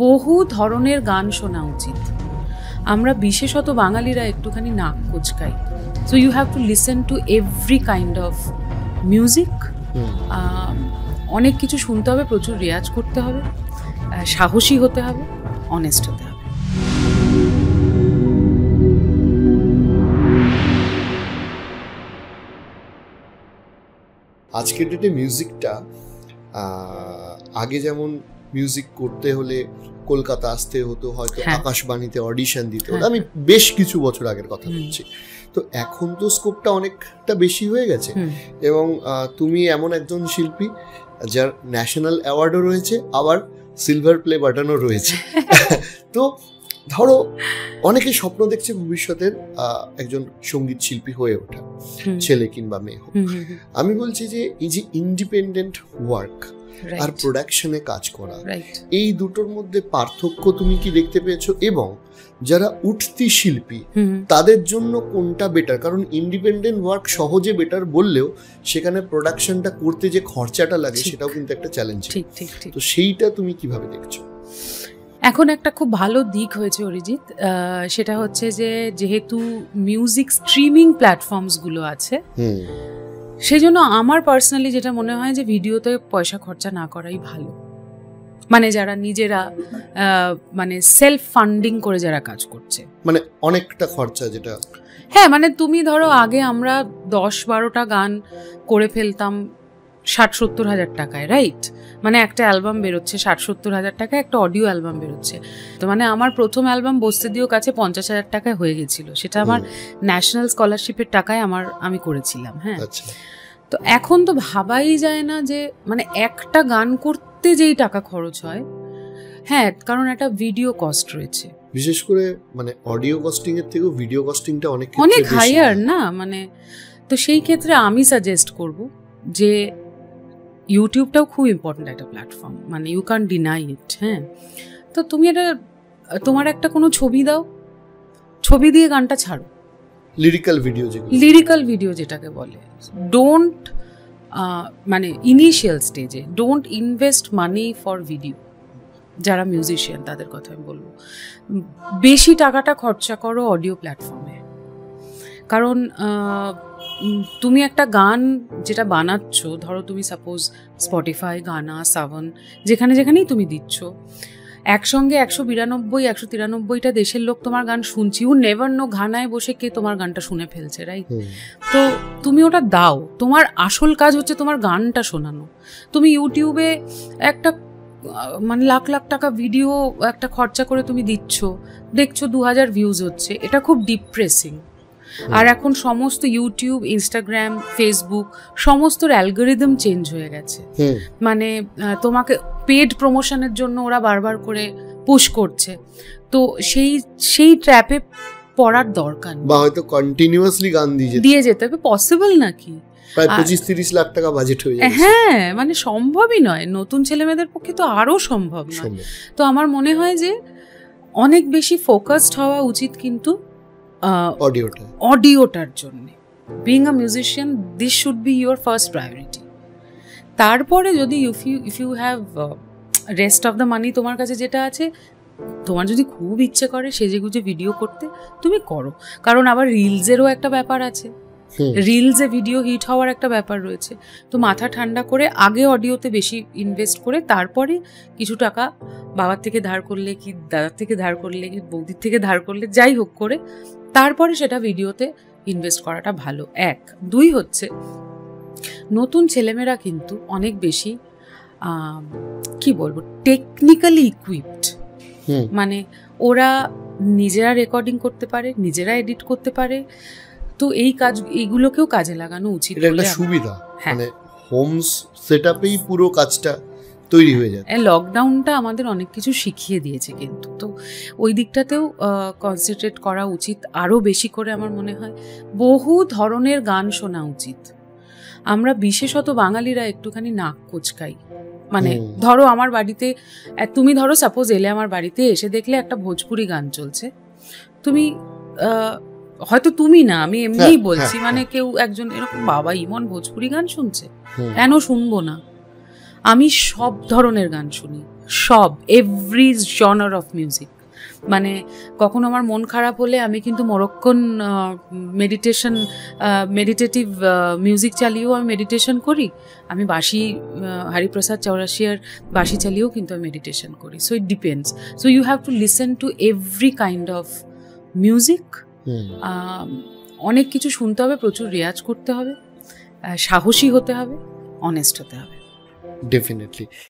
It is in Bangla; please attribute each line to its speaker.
Speaker 1: বহু ধরনের গান শোনা উচিত। আমরা বিশেষত বাঙালিরা একটুখানি নাক কোচকাই। So you have to listen to every kind of music. অনেক কিছু শুনতে হবে, প্রচুর রেয়াজ করতে হবে, সাহসী হতে হবে, অনেস্ট হতে হবে।
Speaker 2: আজকের ডেটে মিউজিকটা আগে যেমন মিউজিক করতে হলে কলকাতা আসতে হতো, হয়তো আকাশবাণীতে অডিশন দিতে হতো, আমি বেশ কিছু বছর আগের কথা বলছি। তো এখন তো স্কোপটা অনেকটা বেশি হয়ে গেছে এবং তুমি এমন একজন শিল্পী যার ন্যাশনাল অ্যাওয়ার্ডও রয়েছে, আবার সিলভার প্লে বাটনও রয়েছে। তো ধরো অনেকে স্বপ্ন দেখছে ভবিষ্যতের একজন সঙ্গীত শিল্পী হয়ে ওঠা, ছেলে কিংবা মেয়ে হোক। আমি বলছি যে এই যে ইন্ডিপেন্ডেন্ট ওয়ার্ক আর প্রোডাকশনে কাজ করা, এই দুটোর মধ্যে পার্থক্য তুমি কি দেখতে পেয়েছো? এবং যারা উঠতি শিল্পী তাদের জন্য কোনটা বেটার? কারণ ইন্ডিপেন্ডেন্ট ওয়ার্ক সহজে বেটার বললেও সেখানে প্রোডাকশনটা করতে যে খরচাটা লাগে সেটাও কিন্তু একটা চ্যালেঞ্জ। তো সেইটা তুমি কিভাবে দেখছো?
Speaker 1: এখন একটা খুব ভালো দিক হয়েছে অরিজিৎ, সেটা হচ্ছে যে যেহেতু মিউজিক স্ট্রিমিং প্ল্যাটফর্মসগুলো আছে, সেজন্য আমার পার্সোনালি যেটা মনে হয় যে ভিডিওতে পয়সা খরচা না করাই ভালো। মানে যারা নিজেরা মানে সেলফ ফান্ডিং করে যারা কাজ করছে,
Speaker 2: মানে অনেকটা খরচা যেটা,
Speaker 1: হ্যাঁ, মানে তুমি ধরো আগে আমরা 10-12টা গান করে ফেলতাম 60-70 হাজার টাকায়, রাইট? মানে একটা অ্যালবাম বেরোচ্ছে 60-70 হাজার টাকায়, একটা অডিও অ্যালবাম বেরোচ্ছে। তো মানে আমার প্রথম অ্যালবাম বসতে দিও কাছে 50 হাজার টাকায় হয়ে গেছিল, সেটা আমার ন্যাশনাল স্কলারশিপের টাকায় আমি করেছিলাম। হ্যাঁ, তো এখন তো ভাবাই যায় না যে মানে একটা গান করতে যেই টাকা খরচ হয়, হ্যাঁ, কারণ একটা ভিডিও কস্ট রয়েছে,
Speaker 2: বিশেষ করে মানে অডিও কস্টিং এর থেকেও ভিডিও কস্টিংটা অনেক
Speaker 1: হাইয়ার না। মানে তো সেই ক্ষেত্রে আমি সাজেস্ট করব যে ইউটিউবটাও খুব ইম্পর্টেন্ট একটা প্ল্যাটফর্ম, মানে ইউ ক্যান ডিনাই ইট। হ্যাঁ, তো তুমি এটা তোমার একটা কোনো ছবি দাও, ছবি দিয়ে গানটা ছাড়ো, লিরিক্যাল ভিডিও যেটাকে বলে। ডোন্ট মানে ইনিশিয়াল স্টেজে don't invest money for video. যারা মিউজিশিয়ান তাদের কথা আমি বলবো, বেশি টাকাটা খরচা করো অডিও প্ল্যাটফর্মে। কারণ তুমি একটা গান যেটা বানাচ্ছ, ধরো তুমি সাপোজ স্পটিফাই, গানা, সাবন, যেখানেই তুমি দিচ্ছ, একসঙ্গে 192-193টা দেশের লোক তোমার গান শুনছি। ইউ নেভার নো ঘানায় বসে কে তোমার গানটা শুনে ফেলছে, রাইট? তো তুমি ওটা দাও, তোমার আসল কাজ হচ্ছে তোমার গানটা শোনানো। তুমি ইউটিউবে একটা মানে লাখ লাখ টাকা ভিডিও একটা খরচা করে তুমি দিচ্ছ, দেখছো 2000 ভিউজ হচ্ছে, এটা খুব ডিপ্রেসিং। আর এখন সমস্ত ইউটিউব, ইনস্টাগ্রাম, ফেসবুক সমস্তর অ্যালগোরিদম চেঞ্জ হয়ে গেছে। মানে তোমাকে পেড প্রমোশনের জন্য ওরা বারবার করে পুশ করছে। তো সেই ট্র্যাপে পড়ার দরকার নেই,
Speaker 2: বা হয়তো কন্টিনিউয়াসলি গান দিয়ে
Speaker 1: যেতে হবে। পসিবল নাকি?
Speaker 2: প্রায় 25-30 লাখ টাকা বাজেট হয়ে যাচ্ছে।
Speaker 1: হ্যাঁ, মানে সম্ভবই নয়, নতুন ছেলেমেয়েদের পক্ষে তো আরো সম্ভব নয়। তো আমার মনে হয় যে অনেক বেশি ফোকাসড হওয়া উচিত কিন্তু অডিওটার জন্য। Being a musician, this should be your first priority. তারপরে যদি if you have rest of the money, তোমার কাছে যেটা আছে, তোমার যদি খুব ইচ্ছে করে সেজেগুজে ভিডিও করতে, তুমি করো। কারণ আবার রিলসেরও একটা ব্যাপার আছে, রিলসে ভিডিও হিট হওয়ার একটা ব্যাপার রয়েছে। তো মাথা ঠান্ডা করে আগে অডিওতে বেশি ইনভেস্ট করে তারপরে কিছু টাকা বাবার থেকে ধার করলে কি দাদার থেকে ধার করলে কি বৌদির থেকে ধার করলে, যাই হোক করে তারপরে সেটা ভিডিওতে ইনভেস্ট করাটা ভালো। 1, 2 হচ্ছে নতুন ছেলেমেয়েরা কিন্তু অনেক বেশি কি বলবো টেকনিক্যালি ইকুইপড। মানে ওরা নিজেরা রেকর্ডিং করতে পারে, নিজেরা এডিট করতে পারে। তো এইগুলোকেও কাজে লাগানো উচিত।
Speaker 2: এটা একটা সুবিধা, মানে হোম সেটআপেই পুরো কাজটা তৈরি হয়ে যায়।
Speaker 1: লকডাউনটা আমাদের অনেক কিছু শিখিয়ে দিয়েছে কিন্তু, তো ওই দিকটাতেও কনসেন্ট্রেট করা উচিত আরো বেশি করে। আমার মনে হয় বহু ধরনের গান শোনা উচিত। আমরা বিশেষত বাঙালিরা একটুখানি নাক কোচকাই। মানে ধরো আমার বাড়িতে, তুমি ধরো সাপোজ এলে আমার বাড়িতে, এসে দেখলে একটা ভোজপুরি গান চলছে, তুমি হয়তো তুমি না, আমি এমনিই বলছি, মানে কেউ একজন এরকম, বাবা ইমন ভোজপুরি গান শুনছে, কেন শুনবো না? আমি সব ধরনের গান শুনি। সব এভরি জনার অফ মিউজিক। মানে কখনো আমার মন খারাপ হলে আমি কিন্তু মরক্কন মেডিটেটিভ মিউজিক চালিয়েও আমি মেডিটেশন করি, আমি বাঁশি হরিপ্রসাদ চৌরাশিয়ার বাঁশি চালিয়েও কিন্তু আমি মেডিটেশন করি। So it depends. So you have to listen to every kind of music. অনেক কিছু শুনতে হবে, প্রচুর রেয়াজ করতে হবে, সাহসী হতে হবে, অনেস্ট হতে হবে।
Speaker 2: ডেফিনেটলি।